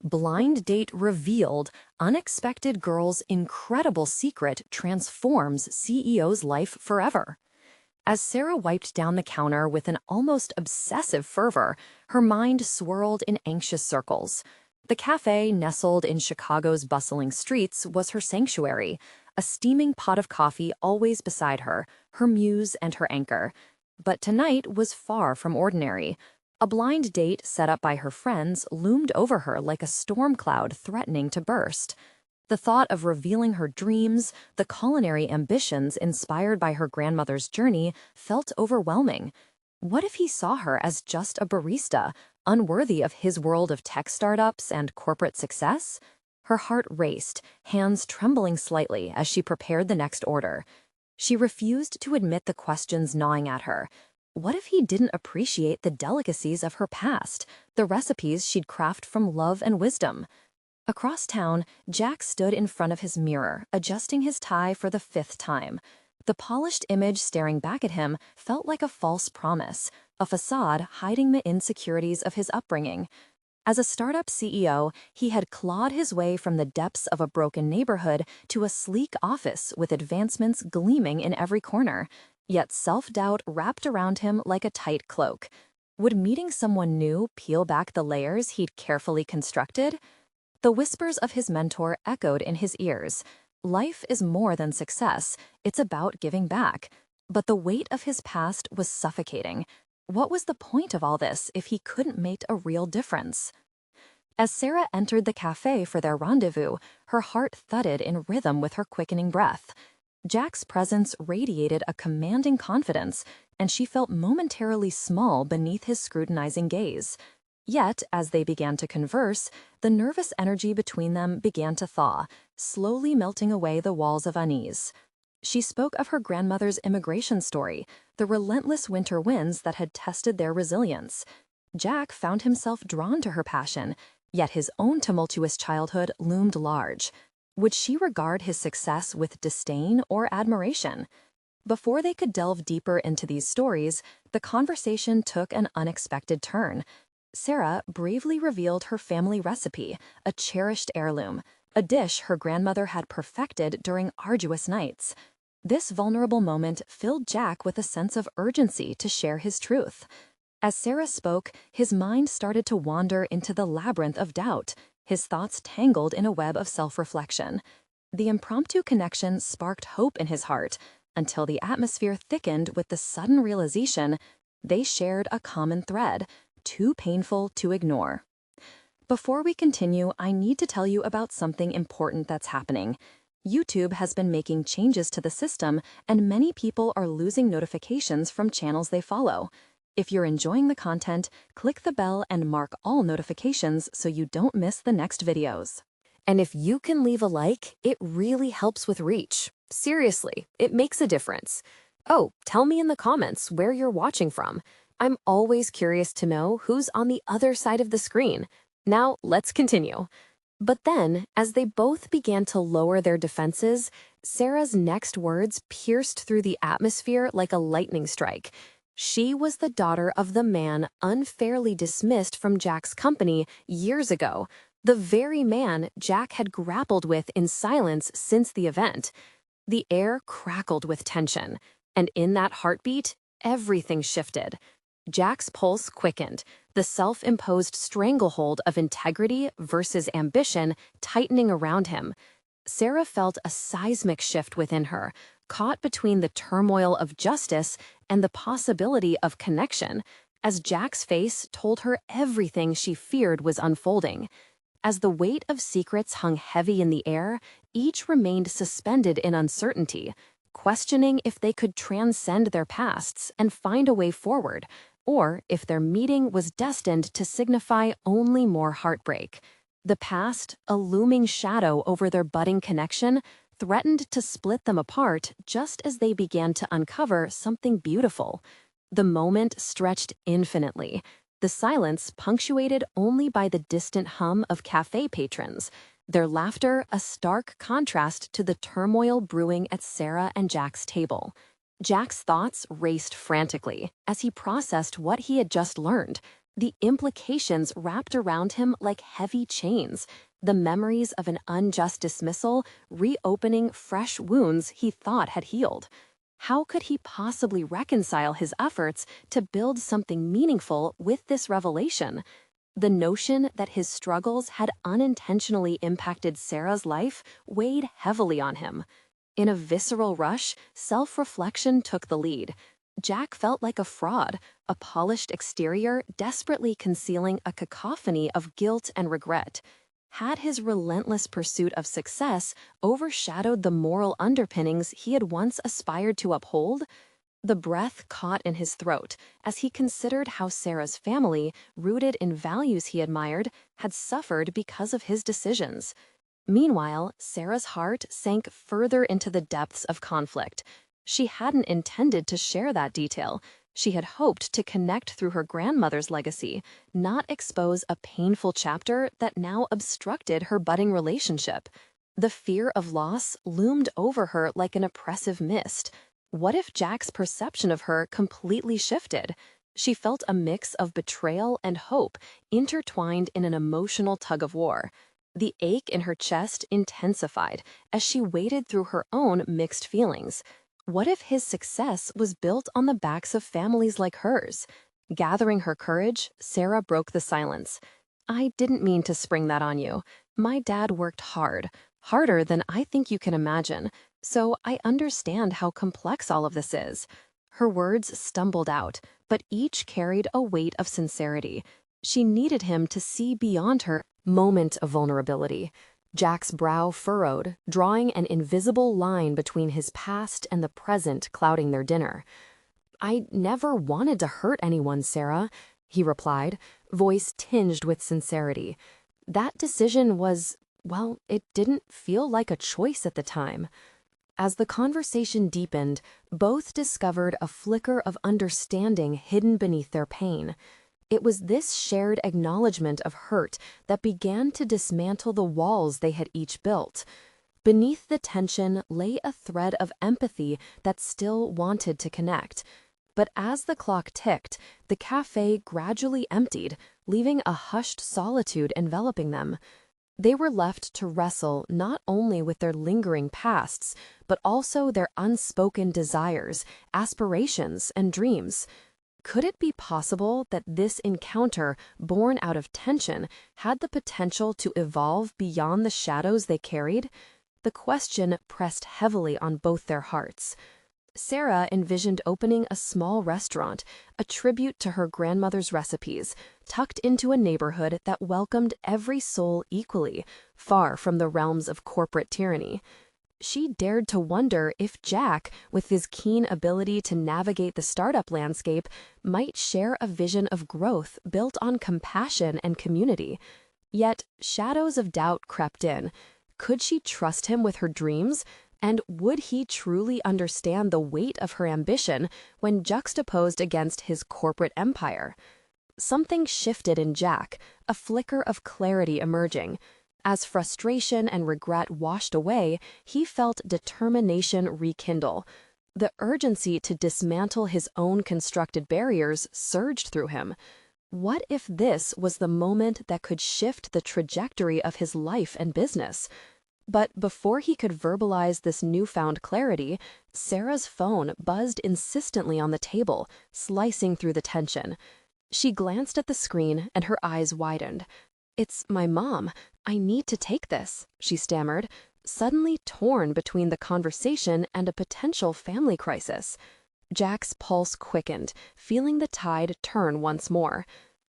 Blind date revealed, unexpected girl's incredible secret transforms CEO's life forever. As Sarah wiped down the counter with an almost obsessive fervor, her mind swirled in anxious circles. The cafe, nestled in Chicago's bustling streets, was her sanctuary, a steaming pot of coffee always beside her muse and her anchor. But tonight was far from ordinary. A blind date set up by her friends loomed over her like a storm cloud threatening to burst. The thought of revealing her dreams, the culinary ambitions inspired by her grandmother's journey, felt overwhelming. What if he saw her as just a barista, unworthy of his world of tech startups and corporate success? Her heart raced, hands trembling slightly as she prepared the next order. She refused to admit the questions gnawing at her. What if he didn't appreciate the delicacies of her past, the recipes she'd craft from love and wisdom? Across town, Jack stood in front of his mirror, adjusting his tie for the 5th time. The polished image staring back at him felt like a false promise, a facade hiding the insecurities of his upbringing. As a startup CEO, he had clawed his way from the depths of a broken neighborhood to a sleek office with advancements gleaming in every corner. Yet self-doubt wrapped around him like a tight cloak. Would meeting someone new peel back the layers he'd carefully constructed? The whispers of his mentor echoed in his ears. Life is more than success, it's about giving back. But the weight of his past was suffocating. What was the point of all this if he couldn't make a real difference? As Sarah entered the cafe for their rendezvous, her heart thudded in rhythm with her quickening breath. Jack's presence radiated a commanding confidence, and she felt momentarily small beneath his scrutinizing gaze. Yet, as they began to converse, the nervous energy between them began to thaw, slowly melting away the walls of unease. She spoke of her grandmother's immigration story, the relentless winter winds that had tested their resilience. Jack found himself drawn to her passion, yet his own tumultuous childhood loomed large. Would she regard his success with disdain or admiration? Before they could delve deeper into these stories, the conversation took an unexpected turn. Sarah bravely revealed her family recipe, a cherished heirloom, a dish her grandmother had perfected during arduous nights. This vulnerable moment filled Jack with a sense of urgency to share his truth. As Sarah spoke, his mind started to wander into the labyrinth of doubt, his thoughts tangled in a web of self-reflection. The impromptu connection sparked hope in his heart, until the atmosphere thickened with the sudden realization they shared a common thread, too painful to ignore. Before we continue, I need to tell you about something important that's happening. YouTube has been making changes to the system, and many people are losing notifications from channels they follow. If you're enjoying the content, click the bell and mark all notifications so you don't miss the next videos. And if you can leave a like, it really helps with reach. Seriously, it makes a difference. Oh, tell me in the comments where you're watching from. I'm always curious to know who's on the other side of the screen. Now, let's continue. But then, as they both began to lower their defenses, Sarah's next words pierced through the atmosphere like a lightning strike. She was the daughter of the man unfairly dismissed from Jack's company years ago, the very man Jack had grappled with in silence since the event. The air crackled with tension, and in that heartbeat, everything shifted. Jack's pulse quickened, the self-imposed stranglehold of integrity versus ambition tightening around him. Sarah felt a seismic shift within her, caught between the turmoil of justice and the possibility of connection, as Jack's face told her everything she feared was unfolding. As the weight of secrets hung heavy in the air, each remained suspended in uncertainty, questioning if they could transcend their pasts and find a way forward, or if their meeting was destined to signify only more heartbreak. The past, a looming shadow over their budding connection, threatened to split them apart just as they began to uncover something beautiful. The moment stretched infinitely, the silence punctuated only by the distant hum of cafe patrons, their laughter a stark contrast to the turmoil brewing at Sarah and Jack's table. Jack's thoughts raced frantically as he processed what he had just learned. The implications wrapped around him like heavy chains, the memories of an unjust dismissal reopening fresh wounds he thought had healed. How could he possibly reconcile his efforts to build something meaningful with this revelation? The notion that his struggles had unintentionally impacted Sarah's life weighed heavily on him. In a visceral rush, self-reflection took the lead. Jack felt like a fraud, a polished exterior desperately concealing a cacophony of guilt and regret. Had his relentless pursuit of success overshadowed the moral underpinnings he had once aspired to uphold? The breath caught in his throat as he considered how Sarah's family, rooted in values he admired, had suffered because of his decisions. Meanwhile, Sarah's heart sank further into the depths of conflict. She hadn't intended to share that detail. She had hoped to connect through her grandmother's legacy, not expose a painful chapter that now obstructed her budding relationship. The fear of loss loomed over her like an oppressive mist. What if Jack's perception of her completely shifted? She felt a mix of betrayal and hope intertwined in an emotional tug-of-war. The ache in her chest intensified as she waded through her own mixed feelings. What if his success was built on the backs of families like hers? Gathering her courage, Sarah broke the silence. "I didn't mean to spring that on you. My dad worked hard, harder than I think you can imagine, so I understand how complex all of this is." Her words stumbled out, but each carried a weight of sincerity. She needed him to see beyond her moment of vulnerability. Jack's brow furrowed, drawing an invisible line between his past and the present clouding their dinner. "I never wanted to hurt anyone, Sarah," he replied, voice tinged with sincerity. "That decision was, well, it didn't feel like a choice at the time." As the conversation deepened, both discovered a flicker of understanding hidden beneath their pain. It was this shared acknowledgement of hurt that began to dismantle the walls they had each built. Beneath the tension lay a thread of empathy that still wanted to connect. But as the clock ticked, the cafe gradually emptied, leaving a hushed solitude enveloping them. They were left to wrestle not only with their lingering pasts, but also their unspoken desires, aspirations, and dreams. Could it be possible that this encounter, born out of tension, had the potential to evolve beyond the shadows they carried? The question pressed heavily on both their hearts. Sarah envisioned opening a small restaurant, a tribute to her grandmother's recipes, tucked into a neighborhood that welcomed every soul equally, far from the realms of corporate tyranny. She dared to wonder if Jack, with his keen ability to navigate the startup landscape, might share a vision of growth built on compassion and community. Yet shadows of doubt crept in. Could she trust him with her dreams? And would he truly understand the weight of her ambition when juxtaposed against his corporate empire? Something shifted in Jack, a flicker of clarity emerging. As frustration and regret washed away, he felt determination rekindle. The urgency to dismantle his own constructed barriers surged through him. What if this was the moment that could shift the trajectory of his life and business? But before he could verbalize this newfound clarity, Sarah's phone buzzed insistently on the table, slicing through the tension. She glanced at the screen and her eyes widened. "It's my mom. I need to take this," she stammered, suddenly torn between the conversation and a potential family crisis. Jack's pulse quickened, feeling the tide turn once more.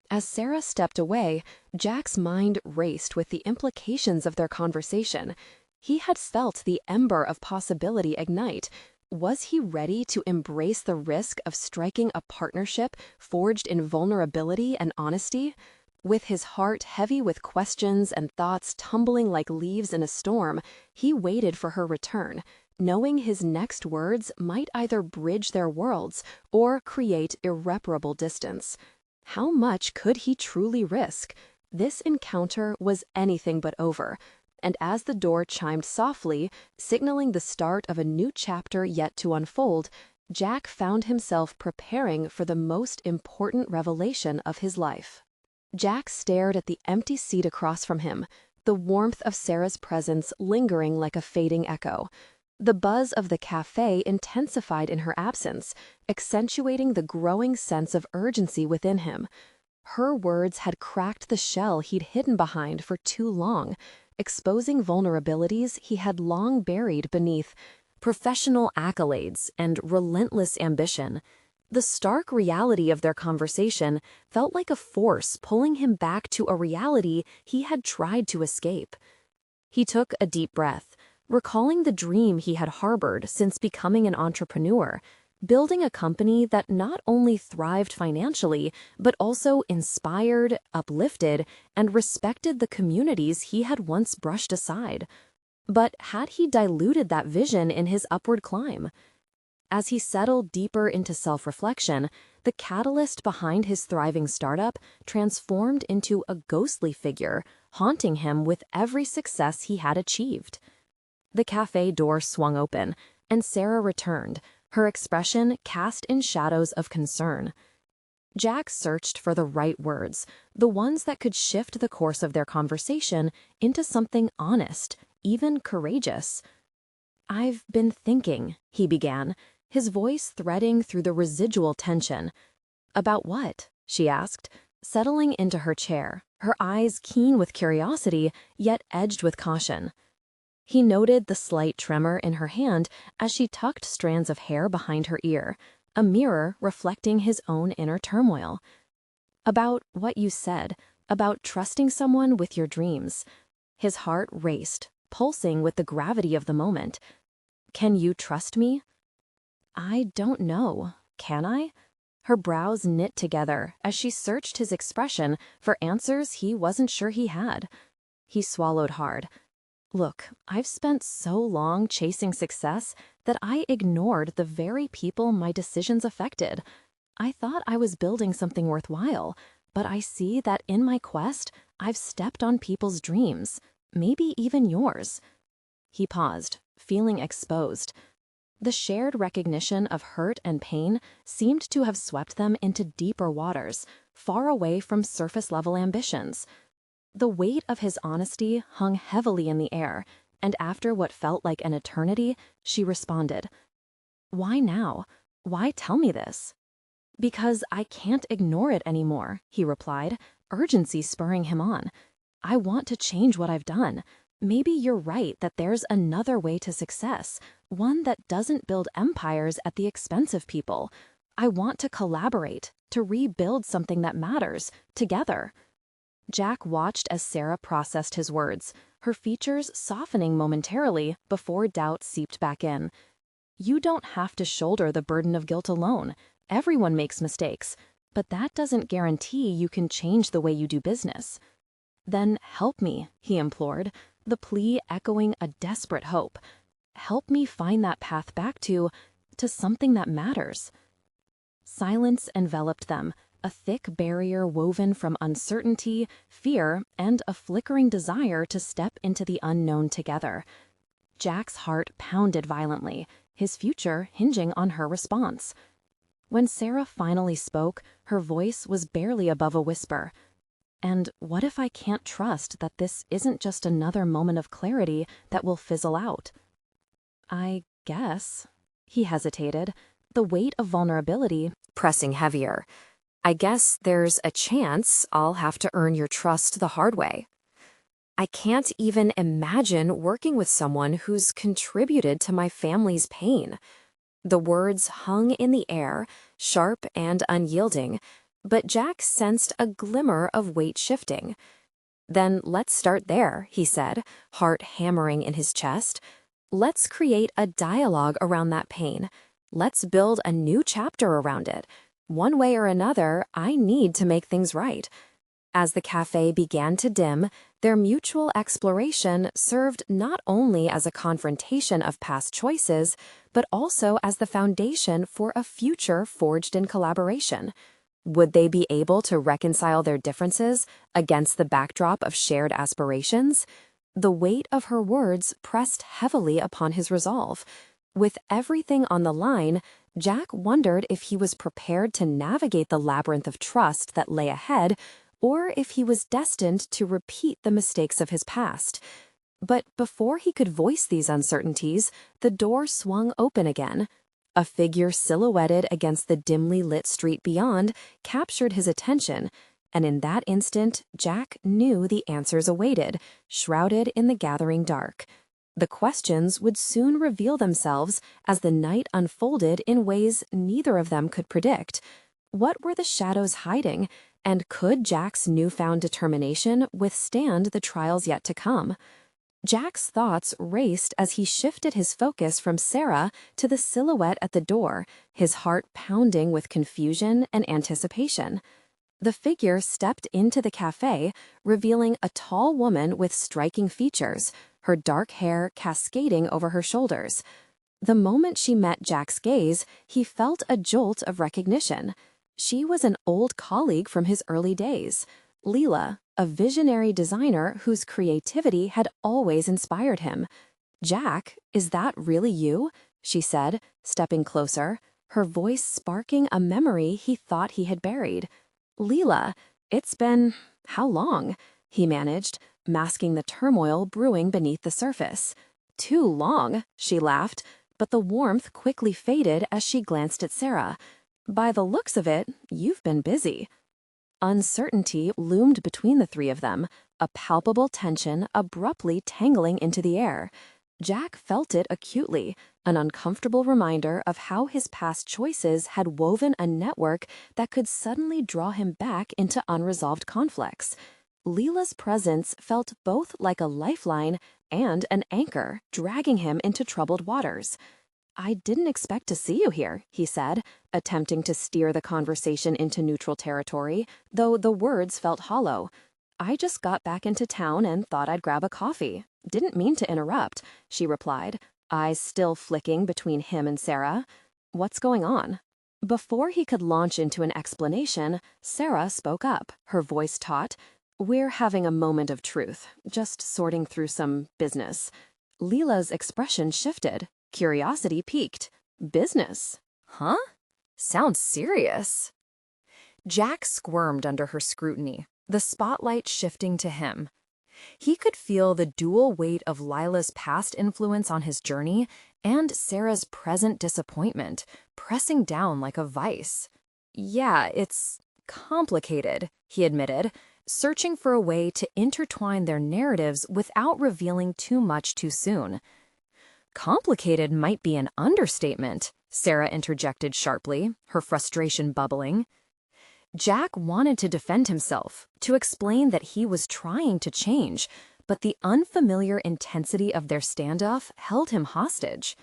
As Sarah stepped away, Jack's mind raced with the implications of their conversation. He had felt the ember of possibility ignite. Was he ready to embrace the risk of striking a partnership forged in vulnerability and honesty? With his heart heavy with questions and thoughts tumbling like leaves in a storm, he waited for her return, knowing his next words might either bridge their worlds or create irreparable distance. How much could he truly risk? This encounter was anything but over, and as the door chimed softly, signaling the start of a new chapter yet to unfold, Jack found himself preparing for the most important revelation of his life. Jack stared at the empty seat across from him, the warmth of Sarah's presence lingering like a fading echo. The buzz of the cafe intensified in her absence, accentuating the growing sense of urgency within him. Her words had cracked the shell he'd hidden behind for too long, exposing vulnerabilities he had long buried beneath Professional accolades and relentless ambition. The stark reality of their conversation felt like a force pulling him back to a reality he had tried to escape. He took a deep breath, recalling the dream he had harbored since becoming an entrepreneur, building a company that not only thrived financially, but also inspired, uplifted, and respected the communities he had once brushed aside. But had he diluted that vision in his upward climb? As he settled deeper into self-reflection, the catalyst behind his thriving startup transformed into a ghostly figure, haunting him with every success he had achieved. The cafe door swung open, and Sarah returned, her expression cast in shadows of concern. Jack searched for the right words, the ones that could shift the course of their conversation into something honest, even courageous. "I've been thinking," he began, his voice threading through the residual tension. "About what?" she asked, settling into her chair, her eyes keen with curiosity, yet edged with caution. He noted the slight tremor in her hand as she tucked strands of hair behind her ear, a mirror reflecting his own inner turmoil. "About what you said, about trusting someone with your dreams." His heart raced, pulsing with the gravity of the moment. "Can you trust me?" "I don't know. Can I?" Her brows knit together as she searched his expression for answers he wasn't sure he had. He swallowed hard. "Look, I've spent so long chasing success that I ignored the very people my decisions affected. I thought I was building something worthwhile, but I see that in my quest, I've stepped on people's dreams, maybe even yours." He paused, feeling exposed. The shared recognition of hurt and pain seemed to have swept them into deeper waters, far away from surface-level ambitions. The weight of his honesty hung heavily in the air, and after what felt like an eternity, she responded. "Why now? Why tell me this?" "Because I can't ignore it anymore," he replied, urgency spurring him on. "I want to change what I've done. Maybe you're right that there's another way to success, one that doesn't build empires at the expense of people. I want to collaborate, to rebuild something that matters, together." Jack watched as Sarah processed his words, her features softening momentarily before doubt seeped back in. "You don't have to shoulder the burden of guilt alone. Everyone makes mistakes, but that doesn't guarantee you can change the way you do business." "Then help me," he implored, the plea echoing a desperate hope. "Help me find that path back to something that matters." Silence enveloped them, a thick barrier woven from uncertainty, fear, and a flickering desire to step into the unknown together. Jack's heart pounded violently, his future hinging on her response. When Sarah finally spoke, her voice was barely above a whisper. "And what if I can't trust that this isn't just another moment of clarity that will fizzle out?" "I guess." He hesitated, the weight of vulnerability pressing heavier. "I guess there's a chance I'll have to earn your trust the hard way. I can't even imagine working with someone who's contributed to my family's pain." The words hung in the air, sharp and unyielding, but Jack sensed a glimmer of weight shifting. "Then let's start there," he said, heart hammering in his chest. "Let's create a dialogue around that pain. Let's build a new chapter around it. One way or another, I need to make things right." As the cafe began to dim, their mutual exploration served not only as a confrontation of past choices, but also as the foundation for a future forged in collaboration. Would they be able to reconcile their differences against the backdrop of shared aspirations? The weight of her words pressed heavily upon his resolve. With everything on the line, Jack wondered if he was prepared to navigate the labyrinth of trust that lay ahead, or if he was destined to repeat the mistakes of his past. But before he could voice these uncertainties, the door swung open again. A figure silhouetted against the dimly lit street beyond captured his attention, and in that instant, Jack knew the answers awaited, shrouded in the gathering dark. The questions would soon reveal themselves as the night unfolded in ways neither of them could predict. What were the shadows hiding, and could Jack's newfound determination withstand the trials yet to come? Jack's thoughts raced as he shifted his focus from Sarah to the silhouette at the door, his heart pounding with confusion and anticipation. The figure stepped into the cafe, revealing a tall woman with striking features, her dark hair cascading over her shoulders. The moment she met Jack's gaze, he felt a jolt of recognition. She was an old colleague from his early days, Leela, a visionary designer whose creativity had always inspired him. "Jack, is that really you?" she said, stepping closer, her voice sparking a memory he thought he had buried. "Leela, it's been how long?" he managed, masking the turmoil brewing beneath the surface. "Too long," she laughed, but the warmth quickly faded as she glanced at Sarah. "By the looks of it, you've been busy." Uncertainty loomed between the three of them, a palpable tension abruptly tangling into the air. Jack felt it acutely, an uncomfortable reminder of how his past choices had woven a network that could suddenly draw him back into unresolved conflicts. Leela's presence felt both like a lifeline and an anchor, dragging him into troubled waters. "I didn't expect to see you here," he said, attempting to steer the conversation into neutral territory, though the words felt hollow. "I just got back into town and thought I'd grab a coffee. Didn't mean to interrupt," she replied, eyes still flicking between him and Sarah. "What's going on?" Before he could launch into an explanation, Sarah spoke up, her voice taut. "We're having a moment of truth, just sorting through some business." Leela's expression shifted. Curiosity piqued. "Business? Huh? Sounds serious." Jack squirmed under her scrutiny, the spotlight shifting to him. He could feel the dual weight of Lila's past influence on his journey and Sarah's present disappointment, pressing down like a vice. "Yeah, it's complicated," he admitted, searching for a way to intertwine their narratives without revealing too much too soon. "Complicated might be an understatement," Sarah interjected sharply, her frustration bubbling. Jack wanted to defend himself, to explain that he was trying to change, but the unfamiliar intensity of their standoff held him hostage.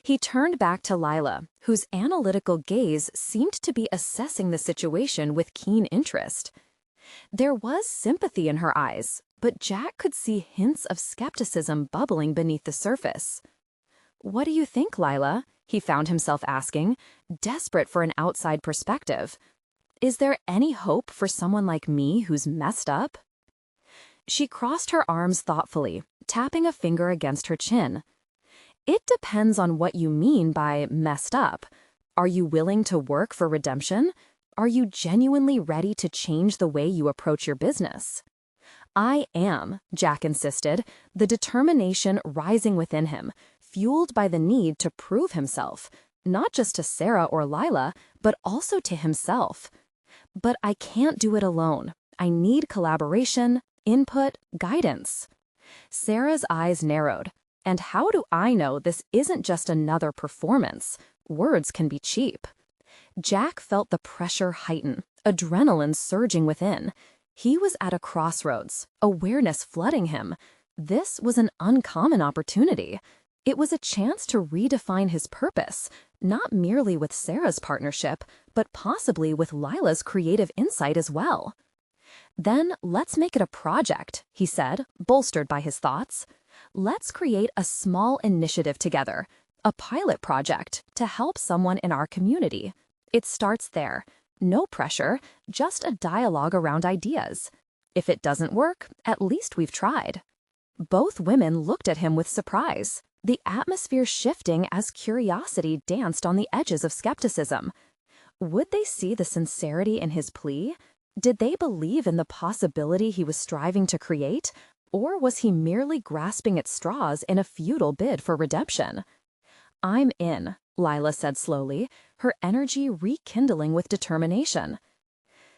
He turned back to Lila, whose analytical gaze seemed to be assessing the situation with keen interest. There was sympathy in her eyes, but Jack could see hints of skepticism bubbling beneath the surface. "What do you think, Lila?" he found himself asking, desperate for an outside perspective. "Is there any hope for someone like me who's messed up?" She crossed her arms thoughtfully, tapping a finger against her chin. "It depends on what you mean by messed up. Are you willing to work for redemption? Are you genuinely ready to change the way you approach your business?" "I am," Jack insisted, the determination rising within him, fueled by the need to prove himself, not just to Sarah or Lila, but also to himself. "But I can't do it alone. I need collaboration, input, guidance." Sarah's eyes narrowed. "And how do I know this isn't just another performance? Words can be cheap." Jack felt the pressure heighten, adrenaline surging within. He was at a crossroads, awareness flooding him. This was an uncommon opportunity. It was a chance to redefine his purpose, not merely with Sarah's partnership, but possibly with Lila's creative insight as well. "Then let's make it a project," he said, bolstered by his thoughts. "Let's create a small initiative together, a pilot project to help someone in our community. It starts there. No pressure, just a dialogue around ideas. If it doesn't work, at least we've tried." Both women looked at him with surprise, the atmosphere shifting as curiosity danced on the edges of skepticism. Would they see the sincerity in his plea? Did they believe in the possibility he was striving to create, or was he merely grasping at straws in a futile bid for redemption? "I'm in," Lila said slowly, her energy rekindling with determination.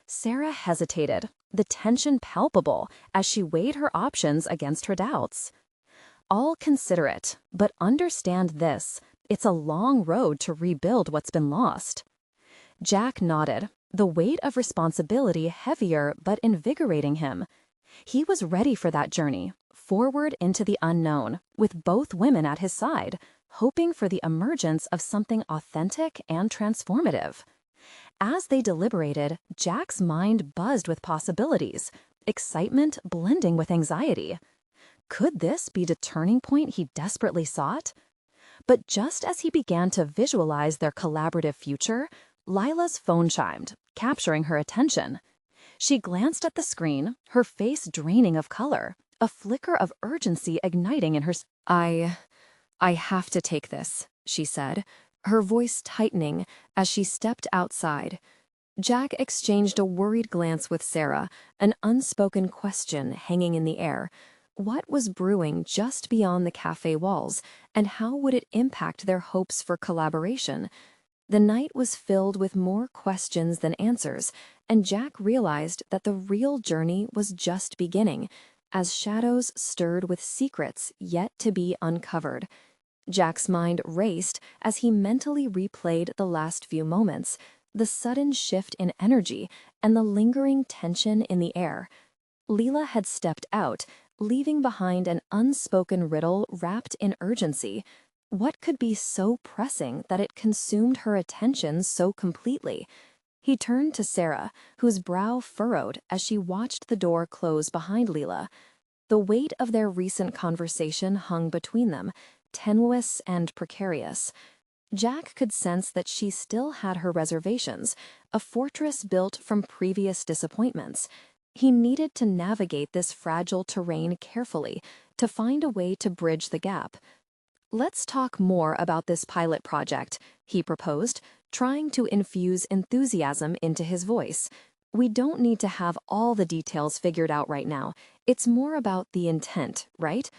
Sarah hesitated, the tension palpable as she weighed her options against her doubts. "I'll consider it, but understand this: it's a long road to rebuild what's been lost." Jack nodded, the weight of responsibility heavier but invigorating him. He was ready for that journey, forward into the unknown, with both women at his side, hoping for the emergence of something authentic and transformative. As they deliberated, Jack's mind buzzed with possibilities, excitement blending with anxiety. Could this be the turning point he desperately sought? But just as he began to visualize their collaborative future, Lila's phone chimed, capturing her attention. She glanced at the screen, her face draining of color, a flicker of urgency igniting in her. I have to take this," she said, her voice tightening as she stepped outside. Jack exchanged a worried glance with Sarah, an unspoken question hanging in the air. What was brewing just beyond the cafe walls, and how would it impact their hopes for collaboration? The night was filled with more questions than answers, and Jack realized that the real journey was just beginning, as shadows stirred with secrets yet to be uncovered. Jack's mind raced as he mentally replayed the last few moments, the sudden shift in energy and the lingering tension in the air. Leela had stepped out, leaving behind an unspoken riddle wrapped in urgency. What could be so pressing that it consumed her attention so completely? He turned to Sarah, whose brow furrowed as she watched the door close behind Leela. The weight of their recent conversation hung between them, tenuous and precarious. Jack could sense that she still had her reservations, a fortress built from previous disappointments. He needed to navigate this fragile terrain carefully to find a way to bridge the gap. "Let's talk more about this pilot project," he proposed, trying to infuse enthusiasm into his voice. "We don't need to have all the details figured out right now. It's more about the intent, right?"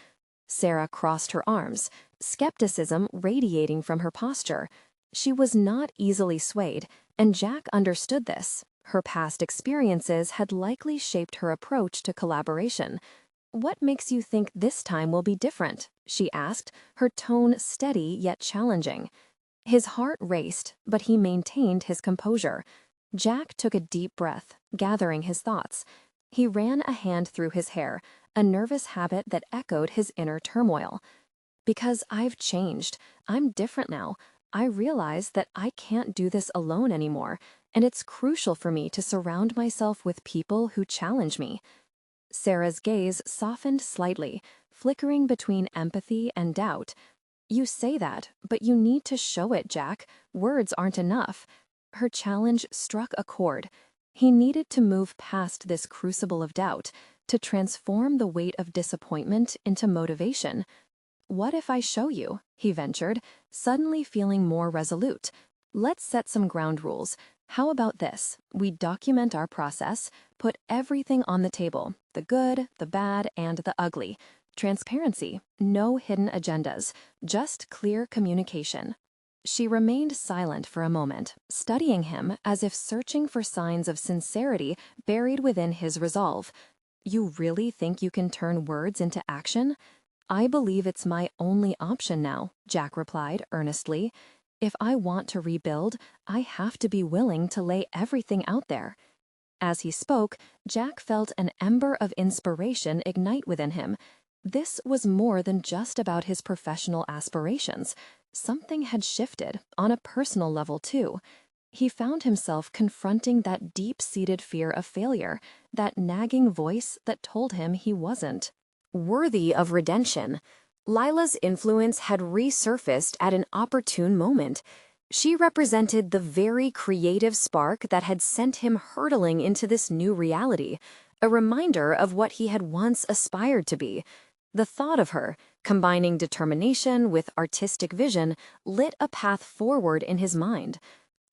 Sarah crossed her arms, skepticism radiating from her posture. She was not easily swayed, and Jack understood this. Her past experiences had likely shaped her approach to collaboration. "What makes you think this time will be different?" she asked, her tone steady yet challenging. His heart raced, but he maintained his composure. Jack took a deep breath, gathering his thoughts. He ran a hand through his hair, a nervous habit that echoed his inner turmoil. "Because I've changed. I'm different now. I realize that I can't do this alone anymore, and it's crucial for me to surround myself with people who challenge me." Sarah's gaze softened slightly, flickering between empathy and doubt. "You say that, but you need to show it, Jack. Words aren't enough." Her challenge struck a chord. He needed to move past this crucible of doubt, to transform the weight of disappointment into motivation. "What if I show you?" he ventured, suddenly feeling more resolute. "Let's set some ground rules. How about this? We document our process, put everything on the table, the good, the bad, and the ugly. Transparency, no hidden agendas, just clear communication." She remained silent for a moment, studying him as if searching for signs of sincerity buried within his resolve. "You really think you can turn words into action?" "I believe it's my only option now," Jack replied earnestly. "If I want to rebuild, I have to be willing to lay everything out there." As he spoke, Jack felt an ember of inspiration ignite within him. This was more than just about his professional aspirations. Something had shifted, on a personal level too. He found himself confronting that deep-seated fear of failure, that nagging voice that told him he wasn't worthy of redemption. Lila's influence had resurfaced at an opportune moment. She represented the very creative spark that had sent him hurtling into this new reality, a reminder of what he had once aspired to be. The thought of her, combining determination with artistic vision, lit a path forward in his mind.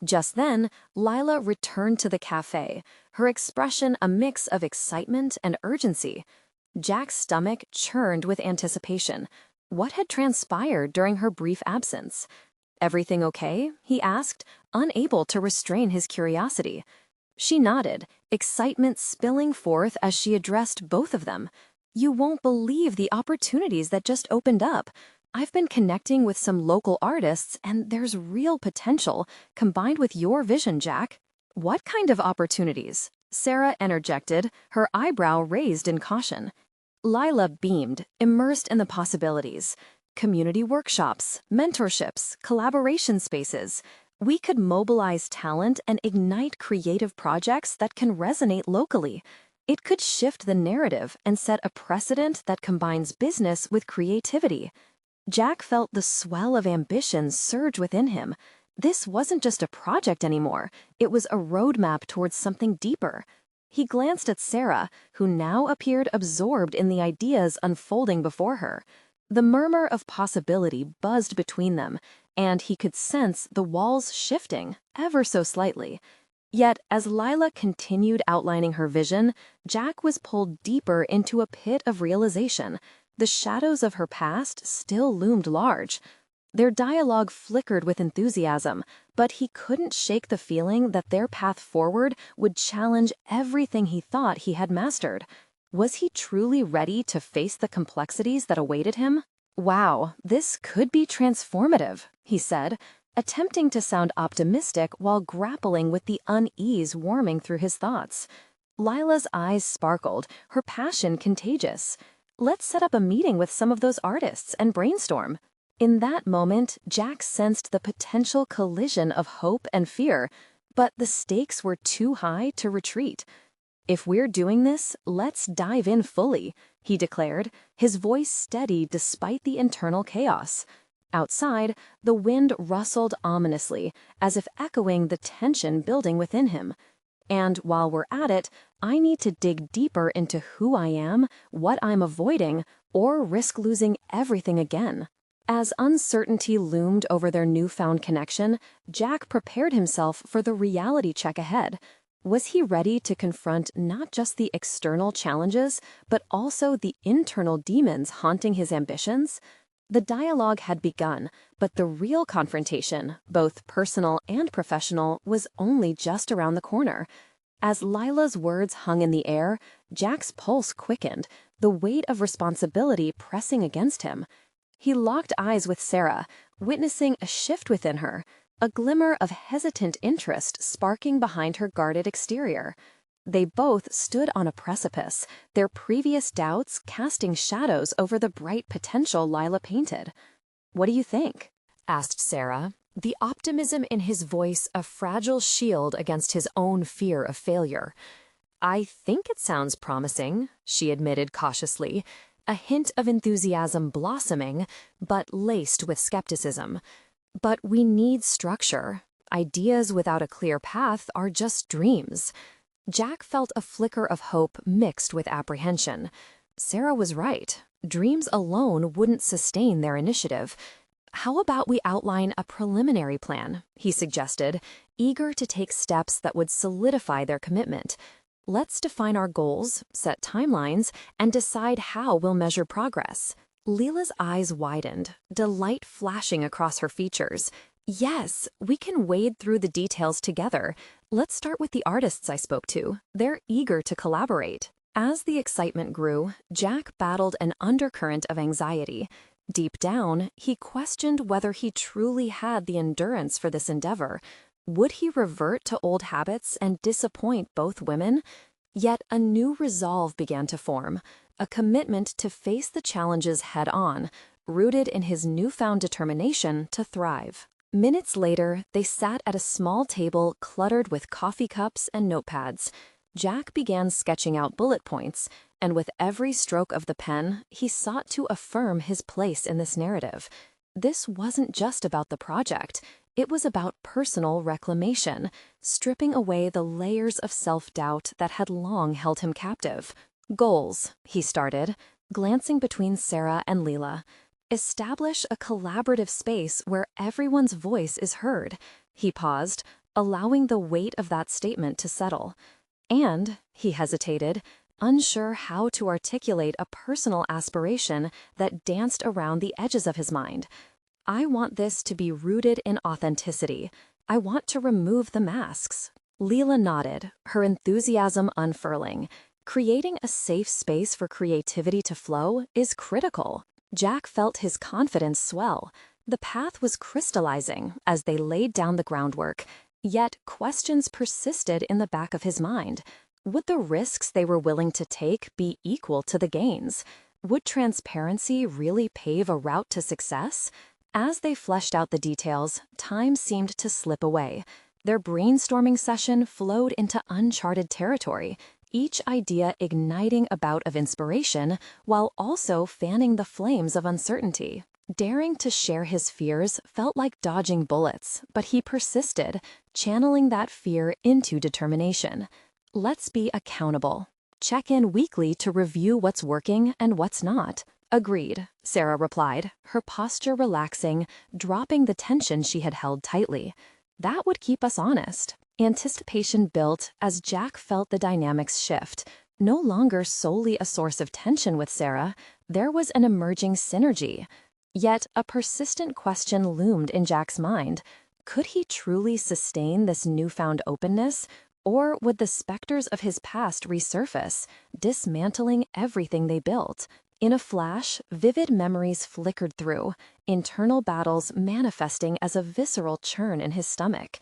Just then, Lila returned to the cafe, her expression a mix of excitement and urgency. Jack's stomach churned with anticipation. What had transpired during her brief absence? "Everything okay?" he asked, unable to restrain his curiosity. She nodded, excitement spilling forth as she addressed both of them. "You won't believe the opportunities that just opened up. I've been connecting with some local artists, and there's real potential, combined with your vision, Jack." "What kind of opportunities?" Sarah interjected, her eyebrow raised in caution. Lila beamed, immersed in the possibilities. "Community workshops, mentorships, collaboration spaces. We could mobilize talent and ignite creative projects that can resonate locally. It could shift the narrative and set a precedent that combines business with creativity." Jack felt the swell of ambition surge within him. This wasn't just a project anymore, it was a roadmap towards something deeper. He glanced at Sarah, who now appeared absorbed in the ideas unfolding before her. The murmur of possibility buzzed between them, and he could sense the walls shifting, ever so slightly. Yet, as Lila continued outlining her vision, Jack was pulled deeper into a pit of realization. The shadows of her past still loomed large. Their dialogue flickered with enthusiasm, but he couldn't shake the feeling that their path forward would challenge everything he thought he had mastered. Was he truly ready to face the complexities that awaited him? "Wow, this could be transformative," he said, attempting to sound optimistic while grappling with the unease warming through his thoughts. Lila's eyes sparkled, her passion contagious. "Let's set up a meeting with some of those artists and brainstorm." In that moment, Jack sensed the potential collision of hope and fear, but the stakes were too high to retreat. "If we're doing this, let's dive in fully," he declared, his voice steady despite the internal chaos. Outside, the wind rustled ominously, as if echoing the tension building within him. "And while we're at it, I need to dig deeper into who I am, what I'm avoiding, or risk losing everything again." As uncertainty loomed over their newfound connection, Jack prepared himself for the reality check ahead. Was he ready to confront not just the external challenges, but also the internal demons haunting his ambitions? The dialogue had begun, but the real confrontation, both personal and professional, was only just around the corner. As Lila's words hung in the air, Jack's pulse quickened, the weight of responsibility pressing against him. He locked eyes with Sarah, witnessing a shift within her, a glimmer of hesitant interest sparking behind her guarded exterior. They both stood on a precipice, their previous doubts casting shadows over the bright potential Lila painted. "What do you think?" asked Sarah, the optimism in his voice a fragile shield against his own fear of failure. "I think it sounds promising," she admitted cautiously, a hint of enthusiasm blossoming, but laced with skepticism. "But we need structure. Ideas without a clear path are just dreams." Jack felt a flicker of hope mixed with apprehension. Sarah was right. Dreams alone wouldn't sustain their initiative. "How about we outline a preliminary plan?" he suggested, eager to take steps that would solidify their commitment. "Let's define our goals, set timelines, and decide how we'll measure progress." Lila's eyes widened, delight flashing across her features. "Yes, we can wade through the details together. Let's start with the artists I spoke to. They're eager to collaborate." As the excitement grew, Jack battled an undercurrent of anxiety. Deep down, he questioned whether he truly had the endurance for this endeavor. Would he revert to old habits and disappoint both women? Yet a new resolve began to form, a commitment to face the challenges head-on, rooted in his newfound determination to thrive. Minutes later, they sat at a small table cluttered with coffee cups and notepads. Jack began sketching out bullet points, and with every stroke of the pen, he sought to affirm his place in this narrative. This wasn't just about the project. It was about personal reclamation, stripping away the layers of self-doubt that had long held him captive. "Goals," he started, glancing between Sarah and Lila. "Establish a collaborative space where everyone's voice is heard." He paused, allowing the weight of that statement to settle. And, he hesitated, unsure how to articulate a personal aspiration that danced around the edges of his mind. I want this to be rooted in authenticity. I want to remove the masks. Leela nodded, her enthusiasm unfurling. Creating a safe space for creativity to flow is critical. Jack felt his confidence swell. The path was crystallizing as they laid down the groundwork, yet questions persisted in the back of his mind. Would the risks they were willing to take be equal to the gains? Would transparency really pave a route to success? As they fleshed out the details, time seemed to slip away. Their brainstorming session flowed into uncharted territory, each idea igniting a bout of inspiration while also fanning the flames of uncertainty. Daring to share his fears felt like dodging bullets, but he persisted, channeling that fear into determination. Let's be accountable. Check in weekly to review what's working and what's not. Agreed, Sarah replied, her posture relaxing, dropping the tension she had held tightly. That would keep us honest. Anticipation built as Jack felt the dynamics shift. No longer solely a source of tension with Sarah, there was an emerging synergy. Yet a persistent question loomed in Jack's mind. Could he truly sustain this newfound openness, or would the specters of his past resurface, dismantling everything they built? In a flash, vivid memories flickered through, internal battles manifesting as a visceral churn in his stomach.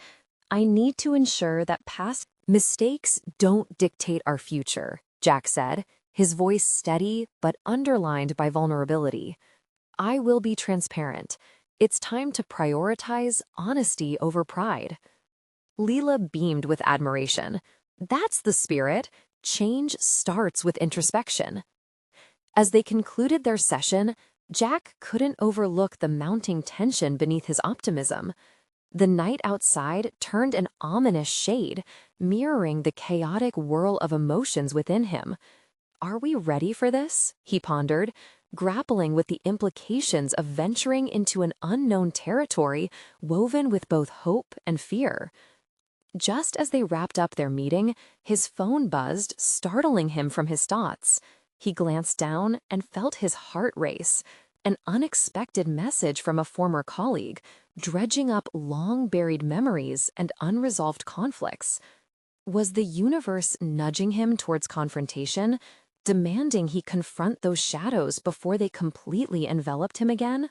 I need to ensure that past mistakes don't dictate our future, Jack said, his voice steady but underlined by vulnerability. I will be transparent. It's time to prioritize honesty over pride. Leela beamed with admiration. That's the spirit. Change starts with introspection. As they concluded their session, Jack couldn't overlook the mounting tension beneath his optimism. The night outside turned an ominous shade, mirroring the chaotic whirl of emotions within him. Are we ready for this? He pondered, grappling with the implications of venturing into an unknown territory woven with both hope and fear. Just as they wrapped up their meeting, his phone buzzed, startling him from his thoughts. He glanced down and felt his heart race. An unexpected message from a former colleague, dredging up long-buried memories and unresolved conflicts. Was the universe nudging him towards confrontation, demanding he confront those shadows before they completely enveloped him again?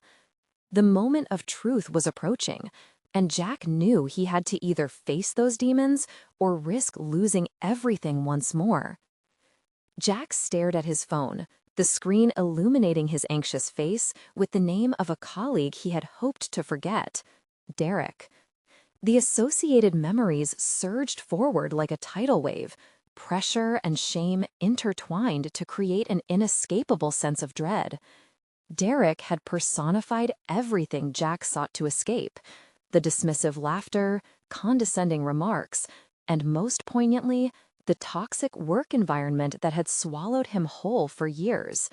The moment of truth was approaching, and Jack knew he had to either face those demons or risk losing everything once more. Jack stared at his phone, the screen illuminating his anxious face with the name of a colleague he had hoped to forget, Derek. The associated memories surged forward like a tidal wave, pressure and shame intertwined to create an inescapable sense of dread. Derek had personified everything Jack sought to escape: the dismissive laughter, condescending remarks, and most poignantly, the toxic work environment that had swallowed him whole for years.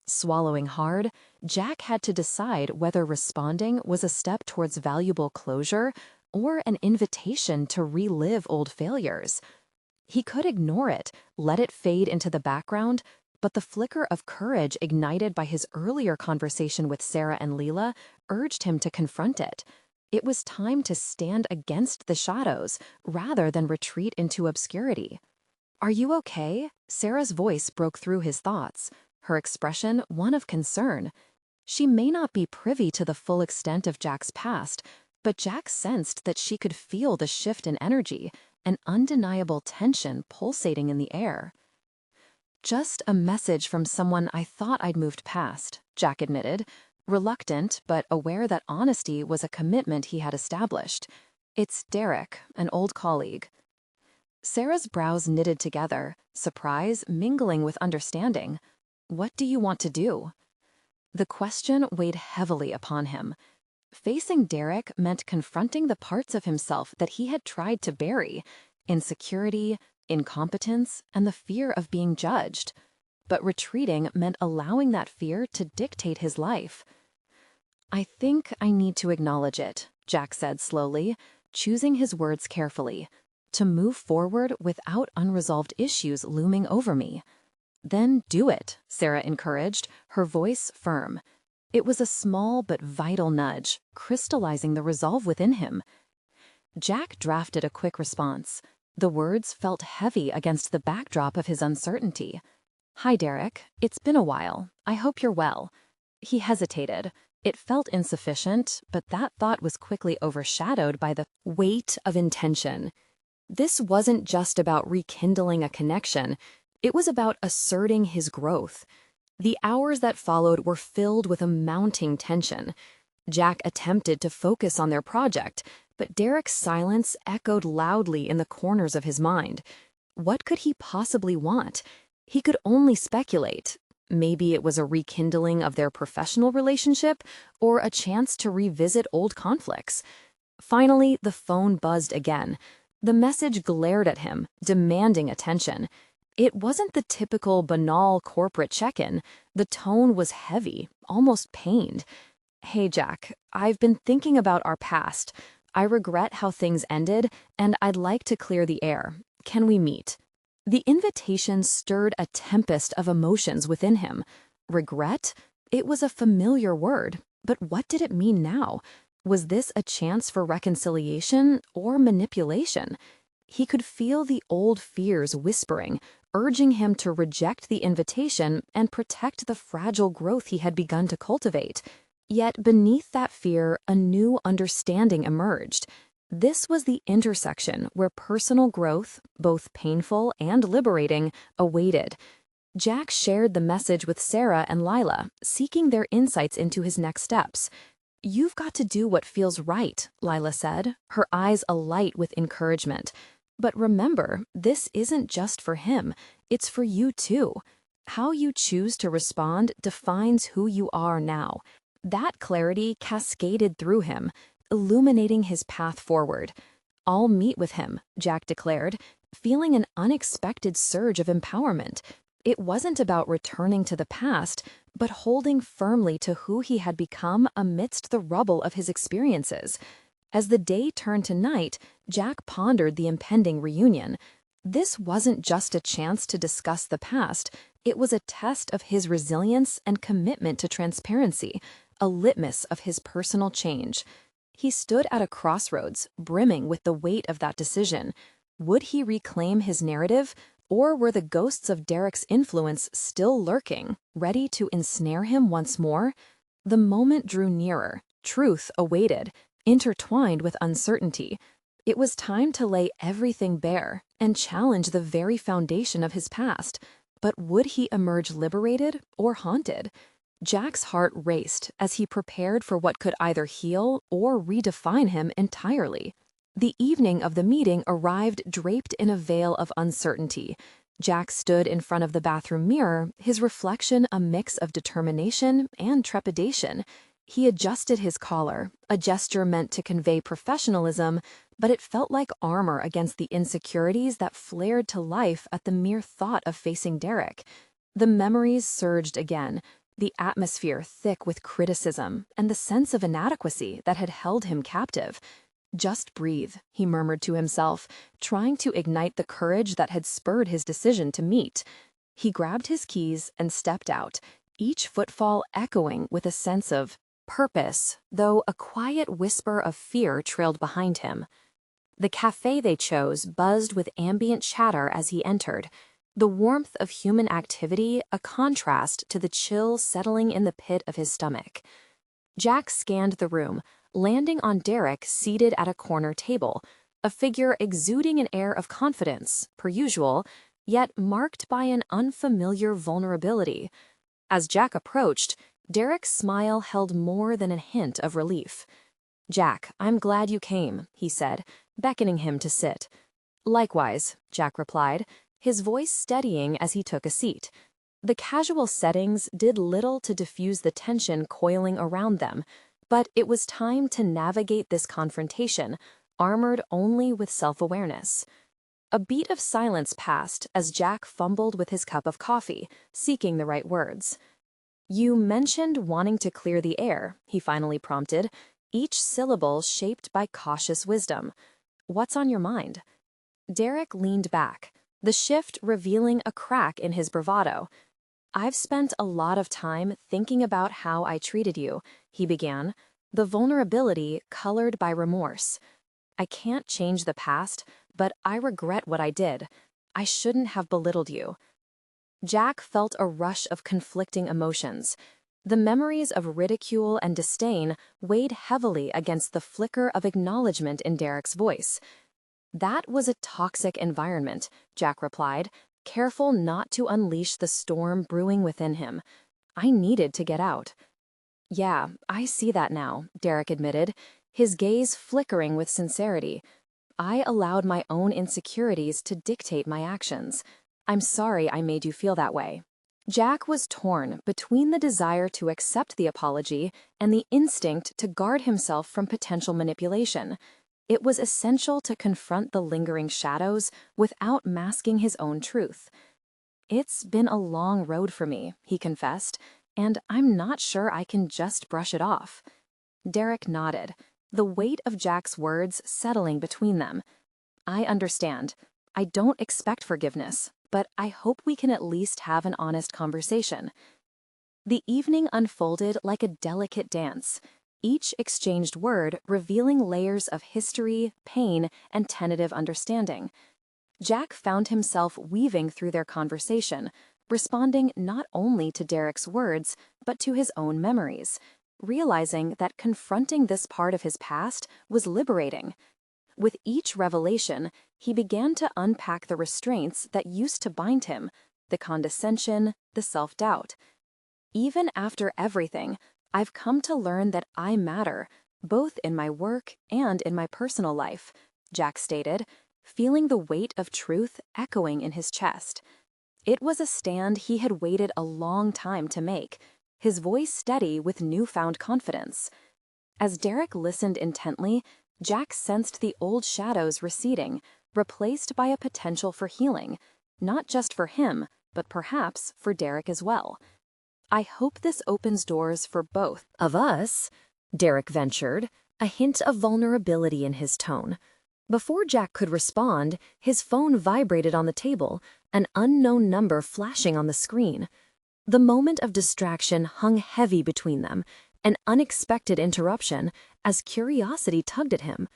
Swallowing hard, Jack had to decide whether responding was a step towards valuable closure or an invitation to relive old failures. He could ignore it, let it fade into the background, but the flicker of courage ignited by his earlier conversation with Sarah and Leela urged him to confront it. It was time to stand against the shadows rather than retreat into obscurity. "Are you okay?" Sarah's voice broke through his thoughts, her expression one of concern. She may not be privy to the full extent of Jack's past, but Jack sensed that she could feel the shift in energy, an undeniable tension pulsating in the air. "Just a message from someone I thought I'd moved past," Jack admitted, reluctant but aware that honesty was a commitment he had established. "It's Derek, an old colleague." Sarah's brows knitted together, surprise mingling with understanding. "What do you want to do?" The question weighed heavily upon him. Facing Derek meant confronting the parts of himself that he had tried to bury: insecurity, incompetence, and the fear of being judged. But retreating meant allowing that fear to dictate his life. "I think I need to acknowledge it," Jack said slowly. choosing his words carefully. To move forward without unresolved issues looming over me. Then do it, Sarah encouraged, her voice firm. It was a small but vital nudge, crystallizing the resolve within him. Jack drafted a quick response. The words felt heavy against the backdrop of his uncertainty. "Hi, Derek. It's been a while. I hope you're well." He hesitated. It felt insufficient, but that thought was quickly overshadowed by the weight of intention. This wasn't just about rekindling a connection. It was about asserting his growth. The hours that followed were filled with a mounting tension. Jack attempted to focus on their project, but Derek's silence echoed loudly in the corners of his mind. What could he possibly want? He could only speculate. Maybe it was a rekindling of their professional relationship, or a chance to revisit old conflicts. Finally, the phone buzzed again. The message glared at him, demanding attention. It wasn't the typical banal corporate check-in. The tone was heavy, almost pained. "Hey, Jack, I've been thinking about our past. I regret how things ended, and I'd like to clear the air. Can we meet?" The invitation stirred a tempest of emotions within him. Regret? It was a familiar word, but what did it mean now? Was this a chance for reconciliation or manipulation? He could feel the old fears whispering, urging him to reject the invitation and protect the fragile growth he had begun to cultivate. Yet beneath that fear, a new understanding emerged. This was the intersection where personal growth, both painful and liberating, awaited. Jack shared the message with Sarah and Lila, seeking their insights into his next steps. "You've got to do what feels right," Lila said, her eyes alight with encouragement. "But remember, this isn't just for him. It's for you too. How you choose to respond defines who you are now." That clarity cascaded through him, illuminating his path forward. "I'll meet with him," Jack declared, feeling an unexpected surge of empowerment. It wasn't about returning to the past, but holding firmly to who he had become amidst the rubble of his experiences. As the day turned to night, Jack pondered the impending reunion. This wasn't just a chance to discuss the past, it was a test of his resilience and commitment to transparency, a litmus of his personal change. He stood at a crossroads, brimming with the weight of that decision. Would he reclaim his narrative, or were the ghosts of Derek's influence still lurking, ready to ensnare him once more? The moment drew nearer. Truth awaited, intertwined with uncertainty. It was time to lay everything bare and challenge the very foundation of his past. But would he emerge liberated or haunted? Jack's heart raced as he prepared for what could either heal or redefine him entirely. The evening of the meeting arrived draped in a veil of uncertainty. Jack stood in front of the bathroom mirror, his reflection a mix of determination and trepidation. He adjusted his collar, a gesture meant to convey professionalism, but it felt like armor against the insecurities that flared to life at the mere thought of facing Derek. The memories surged again, the atmosphere thick with criticism and the sense of inadequacy that had held him captive. "Just breathe," he murmured to himself, trying to ignite the courage that had spurred his decision to meet. He grabbed his keys and stepped out, each footfall echoing with a sense of purpose, though a quiet whisper of fear trailed behind him. The cafe they chose buzzed with ambient chatter as he entered, the warmth of human activity a contrast to the chill settling in the pit of his stomach. Jack scanned the room, landing on Derek seated at a corner table, a figure exuding an air of confidence, per usual, yet marked by an unfamiliar vulnerability. As Jack approached, Derek's smile held more than a hint of relief. "Jack, I'm glad you came," he said, beckoning him to sit. "Likewise," Jack replied, his voice steadying as he took a seat. The casual settings did little to diffuse the tension coiling around them, but it was time to navigate this confrontation, armored only with self-awareness. A beat of silence passed as Jack fumbled with his cup of coffee, seeking the right words. "You mentioned wanting to clear the air," he finally prompted. each syllable shaped by cautious wisdom. "What's on your mind?" Derek leaned back, the shift revealing a crack in his bravado. "I've spent a lot of time thinking about how I treated you," he began, the vulnerability colored by remorse. "I can't change the past, but I regret what I did. I shouldn't have belittled you." Jack felt a rush of conflicting emotions. The memories of ridicule and disdain weighed heavily against the flicker of acknowledgement in Derek's voice. "That was a toxic environment," Jack replied, careful not to unleash the storm brewing within him. "I needed to get out." "Yeah, I see that now," Derek admitted, his gaze flickering with sincerity. "I allowed my own insecurities to dictate my actions. I'm sorry I made you feel that way." Jack was torn between the desire to accept the apology and the instinct to guard himself from potential manipulation. It was essential to confront the lingering shadows without masking his own truth. "It's been a long road for me," he confessed, "and I'm not sure I can just brush it off." Derek nodded, the weight of Jack's words settling between them. "I understand. I don't expect forgiveness, but I hope we can at least have an honest conversation." The evening unfolded like a delicate dance, each exchanged word revealing layers of history, pain, and tentative understanding. Jack found himself weaving through their conversation, responding not only to Derek's words, but to his own memories, realizing that confronting this part of his past was liberating. With each revelation, he began to unpack the restraints that used to bind him, the condescension, the self-doubt. "Even after everything, I've come to learn that I matter, both in my work and in my personal life," Jack stated, feeling the weight of truth echoing in his chest. It was a stand he had waited a long time to make, his voice steady with newfound confidence. As Derek listened intently, Jack sensed the old shadows receding, replaced by a potential for healing, not just for him, but perhaps for Derek as well. "I hope this opens doors for both of us," Derek ventured, a hint of vulnerability in his tone. Before Jack could respond, his phone vibrated on the table, an unknown number flashing on the screen. The moment of distraction hung heavy between them, an unexpected interruption, as curiosity tugged at him.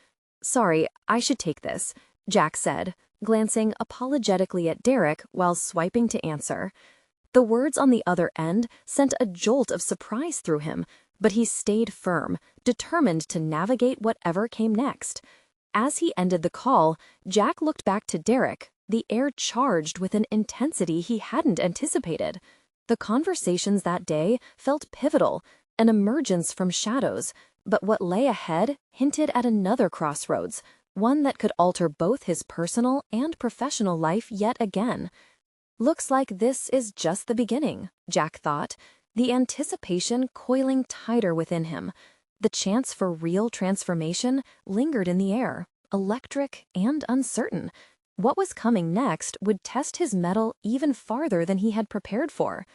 "Sorry, I should take this," Jack said, glancing apologetically at Derek while swiping to answer. The words on the other end sent a jolt of surprise through him, but he stayed firm, determined to navigate whatever came next. As he ended the call, Jack looked back to Derek, the air charged with an intensity he hadn't anticipated. The conversations that day felt pivotal, an emergence from shadows, but what lay ahead hinted at another crossroads, one that could alter both his personal and professional life yet again. "Looks like this is just the beginning," Jack thought, the anticipation coiling tighter within him. The chance for real transformation lingered in the air, electric and uncertain. What was coming next would test his mettle even farther than he had prepared for.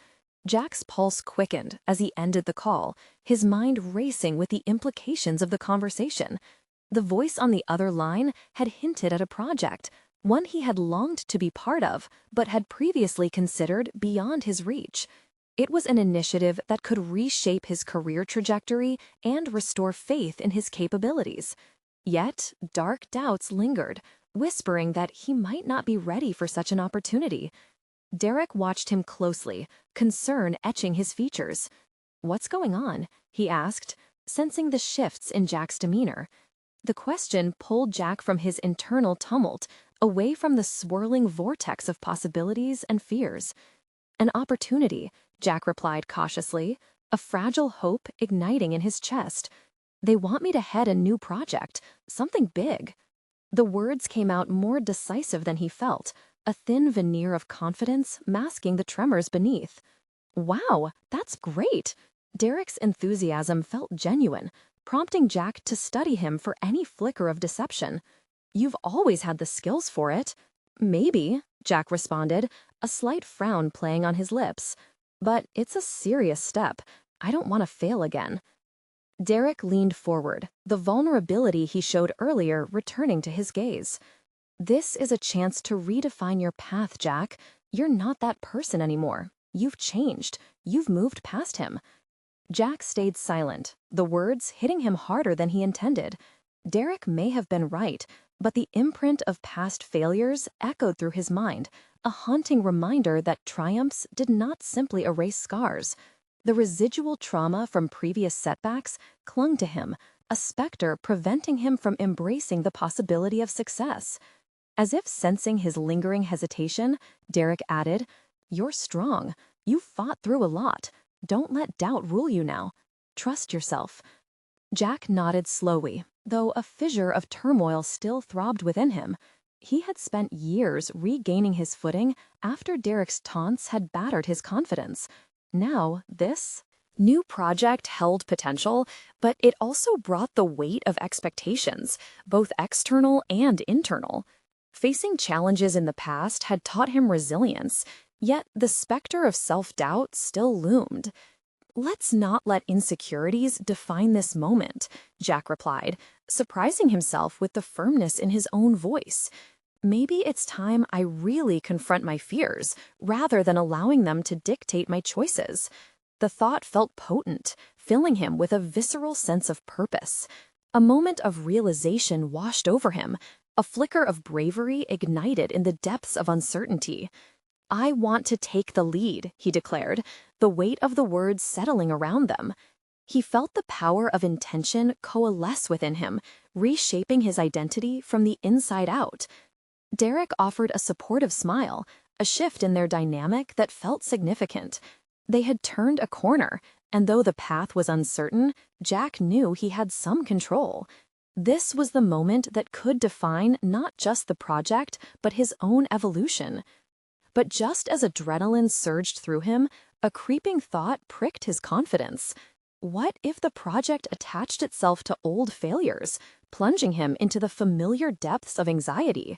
Jack's pulse quickened as he ended the call, his mind racing with the implications of the conversation. The voice on the other line had hinted at a project, one he had longed to be part of, but had previously considered beyond his reach. It was an initiative that could reshape his career trajectory and restore faith in his capabilities. Yet, dark doubts lingered, whispering that he might not be ready for such an opportunity. Derek watched him closely, concern etching his features. "What's going on?" he asked, sensing the shifts in Jack's demeanor. The question pulled Jack from his internal tumult, away from the swirling vortex of possibilities and fears. "An opportunity," Jack replied cautiously, a fragile hope igniting in his chest. "They want me to head a new project, something big." The words came out more decisive than he felt, a thin veneer of confidence masking the tremors beneath. "Wow, that's great!" Derek's enthusiasm felt genuine, prompting Jack to study him for any flicker of deception. "You've always had the skills for it." "Maybe," Jack responded, a slight frown playing on his lips. "But it's a serious step. I don't want to fail again." Derek leaned forward, the vulnerability he showed earlier returning to his gaze. This is a chance to redefine your path, Jack. You're not that person anymore. You've changed. You've moved past him. Jack stayed silent, the words hitting him harder than he intended. Derek may have been right, but the imprint of past failures echoed through his mind, a haunting reminder that triumphs did not simply erase scars. The residual trauma from previous setbacks clung to him, a specter preventing him from embracing the possibility of success. As if sensing his lingering hesitation, Derek added, "You're strong. You've fought through a lot. Don't let doubt rule you now. Trust yourself." Jack nodded slowly, though a fissure of turmoil still throbbed within him. He had spent years regaining his footing after Derek's taunts had battered his confidence. Now, this new project held potential, but it also brought the weight of expectations, both external and internal. Facing challenges in the past had taught him resilience, yet the specter of self-doubt still loomed. "Let's not let insecurities define this moment," Jack replied, surprising himself with the firmness in his own voice. "Maybe it's time I really confront my fears, rather than allowing them to dictate my choices." The thought felt potent, filling him with a visceral sense of purpose. A moment of realization washed over him, a flicker of bravery ignited in the depths of uncertainty. "I want to take the lead," he declared, the weight of the words settling around them. He felt the power of intention coalesce within him, reshaping his identity from the inside out. Derek offered a supportive smile, a shift in their dynamic that felt significant. They had turned a corner, and though the path was uncertain, Jack knew he had some control. This was the moment that could define not just the project, but his own evolution. But just as adrenaline surged through him, a creeping thought pricked his confidence. What if the project attached itself to old failures, plunging him into the familiar depths of anxiety?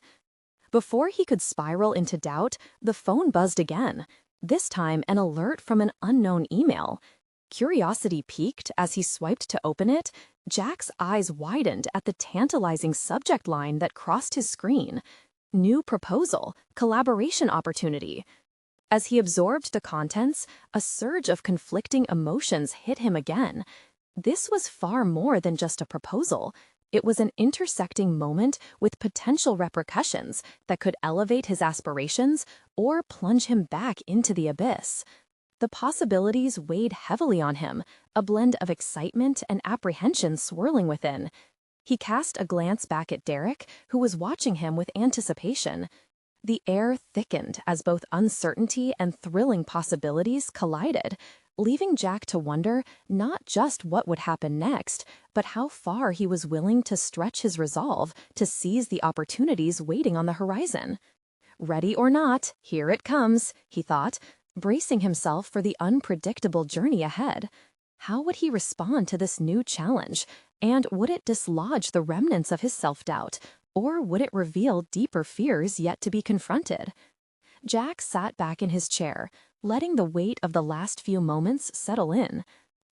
Before he could spiral into doubt, the phone buzzed again, this time an alert from an unknown email. Curiosity piqued as he swiped to open it. Jack's eyes widened at the tantalizing subject line that crossed his screen. New proposal, collaboration opportunity. As he absorbed the contents, a surge of conflicting emotions hit him again. This was far more than just a proposal. It was an intersecting moment with potential repercussions that could elevate his aspirations or plunge him back into the abyss. The possibilities weighed heavily on him, a blend of excitement and apprehension swirling within. He cast a glance back at Derek, who was watching him with anticipation. The air thickened as both uncertainty and thrilling possibilities collided, leaving Jack to wonder not just what would happen next, but how far he was willing to stretch his resolve to seize the opportunities waiting on the horizon. "Ready or not, here it comes," he thought, bracing himself for the unpredictable journey ahead. How would he respond to this new challenge, and would it dislodge the remnants of his self-doubt, or would it reveal deeper fears yet to be confronted? Jack sat back in his chair, letting the weight of the last few moments settle in.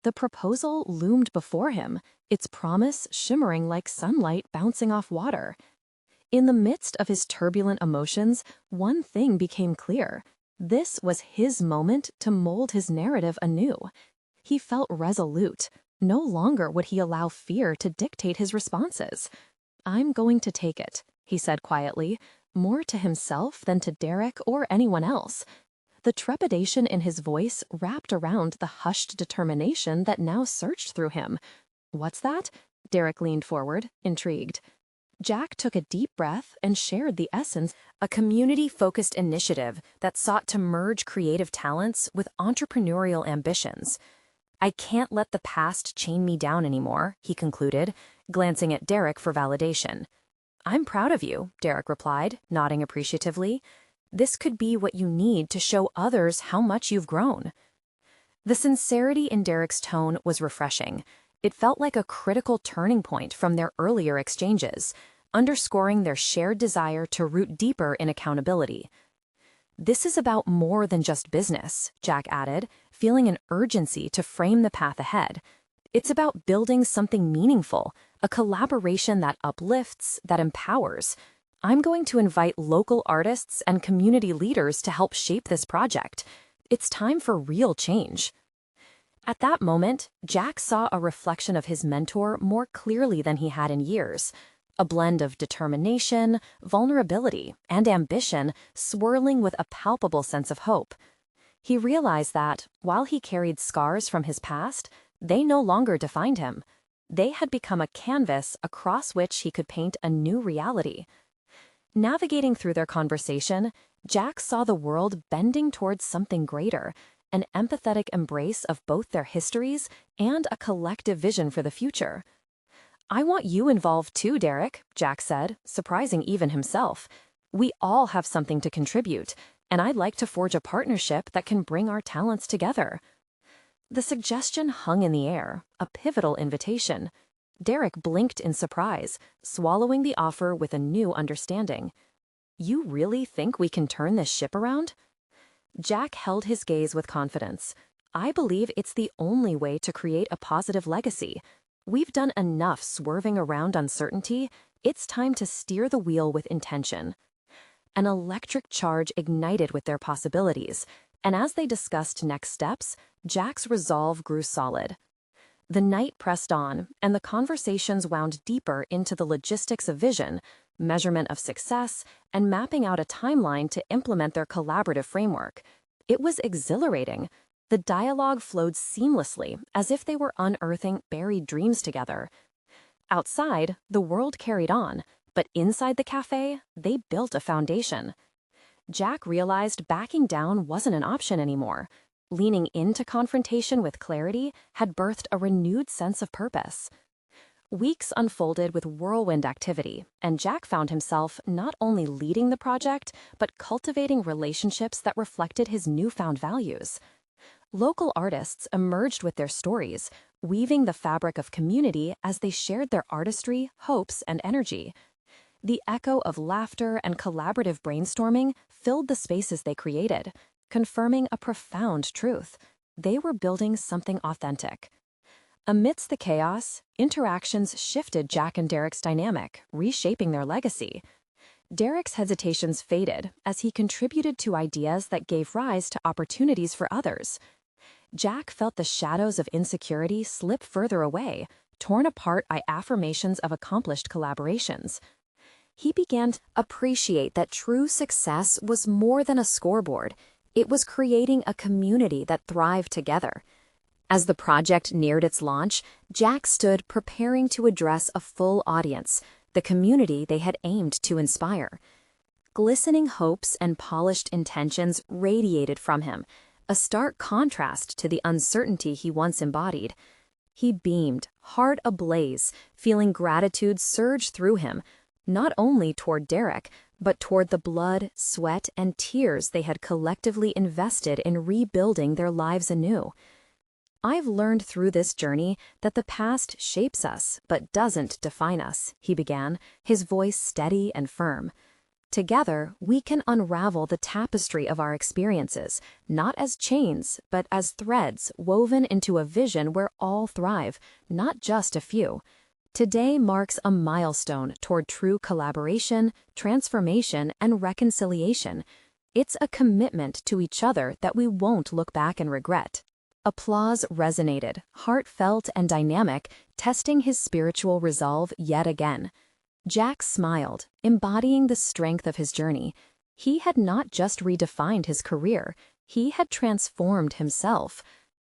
The proposal loomed before him, its promise shimmering like sunlight bouncing off water. In the midst of his turbulent emotions, one thing became clear. This was his moment to mold his narrative anew. He felt resolute. No longer would he allow fear to dictate his responses. "I'm going to take it," he said quietly, more to himself than to Derek or anyone else. The trepidation in his voice wrapped around the hushed determination that now surged through him. "What's that?" Derek leaned forward, intrigued. Jack took a deep breath and shared the essence, a community-focused initiative that sought to merge creative talents with entrepreneurial ambitions. "I can't let the past chain me down anymore," he concluded, glancing at Derek for validation. "I'm proud of you," Derek replied, nodding appreciatively. "This could be what you need to show others how much you've grown." The sincerity in Derek's tone was refreshing. It felt like a critical turning point from their earlier exchanges, underscoring their shared desire to root deeper in accountability. "This is about more than just business," Jack added, feeling an urgency to frame the path ahead. It's about building something meaningful, a collaboration that uplifts, that empowers. I'm going to invite local artists and community leaders to help shape this project. It's time for real change. At that moment, Jack saw a reflection of his mentor more clearly than he had in years. A blend of determination, vulnerability, and ambition swirling with a palpable sense of hope. He realized that, while he carried scars from his past, they no longer defined him. They had become a canvas across which he could paint a new reality. Navigating through their conversation, Jack saw the world bending towards something greater, an empathetic embrace of both their histories and a collective vision for the future. "I want you involved too, Derek," Jack said, surprising even himself. "We all have something to contribute, and I'd like to forge a partnership that can bring our talents together." The suggestion hung in the air, a pivotal invitation. Derek blinked in surprise, swallowing the offer with a new understanding. "You really think we can turn this ship around?" Jack held his gaze with confidence. "I believe it's the only way to create a positive legacy. We've done enough swerving around uncertainty. It's time to steer the wheel with intention." An electric charge ignited with their possibilities, and as they discussed next steps, Jack's resolve grew solid. The night pressed on, and the conversations wound deeper into the logistics of vision, measurement of success, and mapping out a timeline to implement their collaborative framework. It was exhilarating. The dialogue flowed seamlessly, as if they were unearthing buried dreams together. Outside, the world carried on, but inside the cafe, they built a foundation. Jack realized backing down wasn't an option anymore. Leaning into confrontation with clarity had birthed a renewed sense of purpose. Weeks unfolded with whirlwind activity, and Jack found himself not only leading the project, but cultivating relationships that reflected his newfound values. Local artists emerged with their stories, weaving the fabric of community as they shared their artistry, hopes, and energy. The echo of laughter and collaborative brainstorming filled the spaces they created, confirming a profound truth. They were building something authentic. Amidst the chaos, interactions shifted Jack and Derek's dynamic, reshaping their legacy. Derek's hesitations faded as he contributed to ideas that gave rise to opportunities for others. Jack felt the shadows of insecurity slip further away, torn apart by affirmations of accomplished collaborations. He began to appreciate that true success was more than a scoreboard. It was creating a community that thrived together. As the project neared its launch, Jack stood preparing to address a full audience, the community they had aimed to inspire. Glistening hopes and polished intentions radiated from him, a stark contrast to the uncertainty he once embodied. He beamed, heart ablaze, feeling gratitude surge through him, not only toward Derek, but toward the blood, sweat, and tears they had collectively invested in rebuilding their lives anew. "I've learned through this journey that the past shapes us, but doesn't define us," he began, his voice steady and firm. "Together, we can unravel the tapestry of our experiences, not as chains, but as threads woven into a vision where all thrive, not just a few. Today marks a milestone toward true collaboration, transformation, and reconciliation. It's a commitment to each other that we won't look back and regret." Applause resonated, heartfelt and dynamic, testing his spiritual resolve yet again. Jack smiled, embodying the strength of his journey. He had not just redefined his career, he had transformed himself.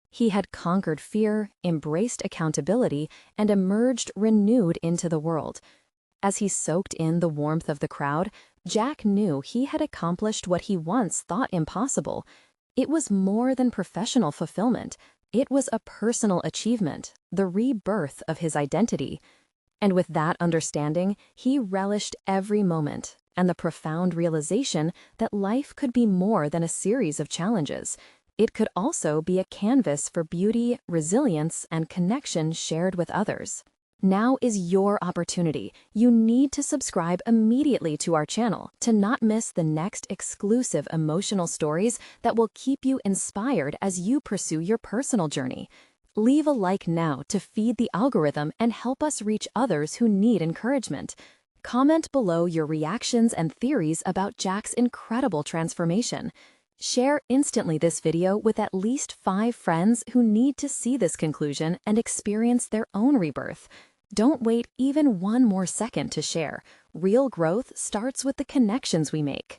He had conquered fear, embraced accountability, and emerged renewed into the world. As he soaked in the warmth of the crowd, Jack knew he had accomplished what he once thought impossible. It was more than professional fulfillment. It was a personal achievement, the rebirth of his identity. And with that understanding, he relished every moment, and the profound realization that life could be more than a series of challenges. It could also be a canvas for beauty, resilience, and connection shared with others. Now is your opportunity. You need to subscribe immediately to our channel to not miss the next exclusive emotional stories that will keep you inspired as you pursue your personal journey. Leave a like now to feed the algorithm and help us reach others who need encouragement. Comment below your reactions and theories about Jack's incredible transformation. Share instantly this video with at least 5 friends who need to see this conclusion and experience their own rebirth. Don't wait even one more second to share. Real growth starts with the connections we make.